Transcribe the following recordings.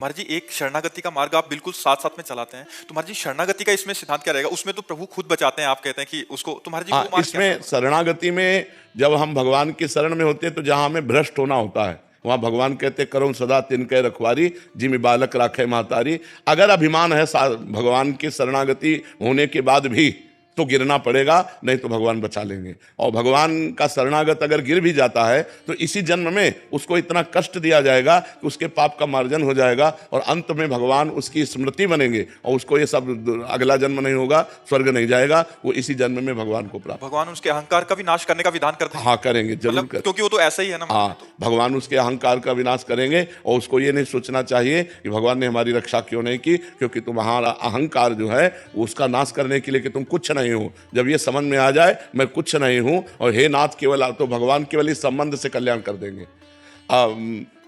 महाराज जी, एक शरणागति का मार्ग आप बिल्कुल साथ-साथ में चलाते हैं। तो महाराज जी, शरणागति का इसमें सिद्धांत क्या रहेगा? उसमें तो प्रभु खुद बचाते हैं, आप कहते हैं कि उसको, तो महाराज जी वो हाँ, मार्ग क्या इसमें शरणागति में जब हम भगवान की शरण में होते हैं तो जहां हमें भ्रष्ट होना होता है, वहां भगवान कहते करो सदा तिनके रखवारी जिमि बालक राखे मातारी। अगर अभिमान है भगवान की शरणागति होने के बाद भी तो गिरना पड़ेगा, नहीं तो भगवान बचा लेंगे। और भगवान का शरणागत अगर गिर भी जाता है तो इसी जन्म में उसको इतना कष्ट दिया जाएगा कि उसके पाप का मार्जन हो जाएगा और अंत में भगवान उसकी स्मृति बनेंगे और उसको ये सब अगला जन्म नहीं होगा, स्वर्ग नहीं जाएगा, वो इसी जन्म में भगवान को प्राप्त। भगवान उसके अहंकार का भी नाश करने का विधान करते हैं। हाँ, करेंगे, जरूर मतलब करेंगे। क्योंकि वो तो ऐसा ही है ना। हाँ, भगवान उसके अहंकार का विनाश करेंगे और उसको ये नहीं सोचना चाहिए कि भगवान ने हमारी रक्षा क्यों नहीं की, क्योंकि तुम्हारा अहंकार जो है उसका नाश करने के लिए कि तुम कुछ नहीं हो। जब ये समझ में आ जाए मैं कुछ नहीं हूँ और हे नाथ केवल, तो भगवान केवल इस संबंध से कल्याण कर देंगे।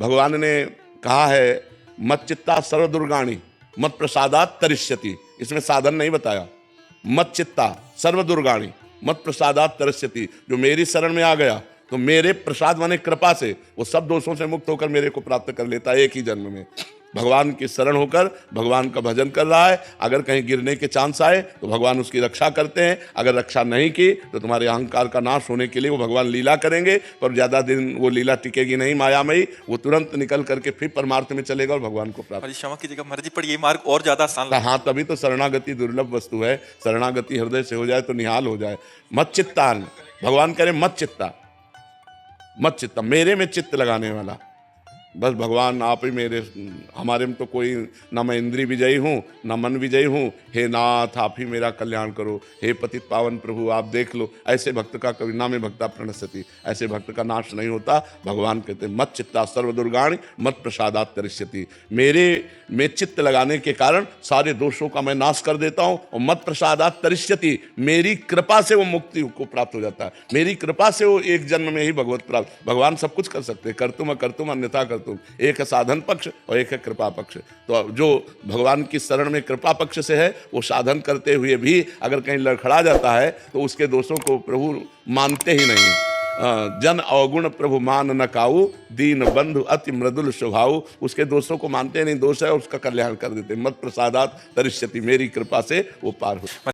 भगवान ने कहा है मत चित्ता सर्व दुर्गाणी मत प्रसादात तरिष्यति। इसमें साधन नहीं बताया। मत चित्ता सर्व दुर्गाणी मत प्रसादात तरिष्यति। जो मेरी शरण में आ गया तो मेरे प्रसाद माने कृपा से वो सब दोषों से मुक्त होकर मेरे को प्राप्त कर लेता है एक ही जन्म में। भगवान की शरण होकर भगवान का भजन कर रहा है, अगर कहीं गिरने के चांस आए तो भगवान उसकी रक्षा करते हैं। अगर रक्षा नहीं की तो तुम्हारे अहंकार का नाश होने के लिए वो भगवान लीला करेंगे, पर ज़्यादा दिन वो लीला टिकेगी नहीं मायामयी। वो तुरंत निकल करके फिर परमार्थ में चलेगा और भगवान को प्राप्त। क्षमा कीजिएगा महाराज जी, पर ये मार्ग और ज्यादा आसान लगता है। हाँ, तभी तो शरणागति दुर्लभ वस्तु है। शरणागति हृदय से हो जाए तो निहाल हो जाए। मत चित्तान, भगवान करे मत चित्ता, मत चित्ता, मेरे में चित्त लगाने वाला। बस भगवान आप ही मेरे, हमारे में तो कोई ना मैं इंद्रिय विजयी हूँ ना मन विजयी हूँ। हे नाथ आप ही मेरा कल्याण करो, हे पतित पावन प्रभु आप देख लो। ऐसे भक्त का कभी ना में भक्ता प्रणश्यति, ऐसे भक्त का नाश नहीं होता। भगवान कहते मत चित्ता सर्व दुर्गाणी मत प्रसादात तरिष्यति। मेरे में चित्त लगाने के कारण सारे दोषों का मैं नाश कर देता हूँ और मत प्रसादात तरिष्यति, मेरी कृपा से वो मुक्ति को प्राप्त हो जाता है। मेरी कृपा से वो एक जन्म में ही भगवत प्राप्त। भगवान सब कुछ कर सकते हैं, करतुम अकर्तुम अन्यथा करतुम। एक है साधन पक्ष और एक है कृपा पक्ष। तो जो भगवान की शरण में कृपा पक्ष से है वो साधन करते हुए भी अगर कहीं लड़खड़ा जाता है तो उसके दोषों को प्रभु मानते ही नहीं। जन अवगुण प्रभु मान न काऊ दीन बंधु अति मृदुल स्वभाव। उसके दोषों को मानते नहीं, दोष है उसका कल्याण कर देते। मत प्रसादात तरिष्यति, मेरी कृपा से वो पार हो।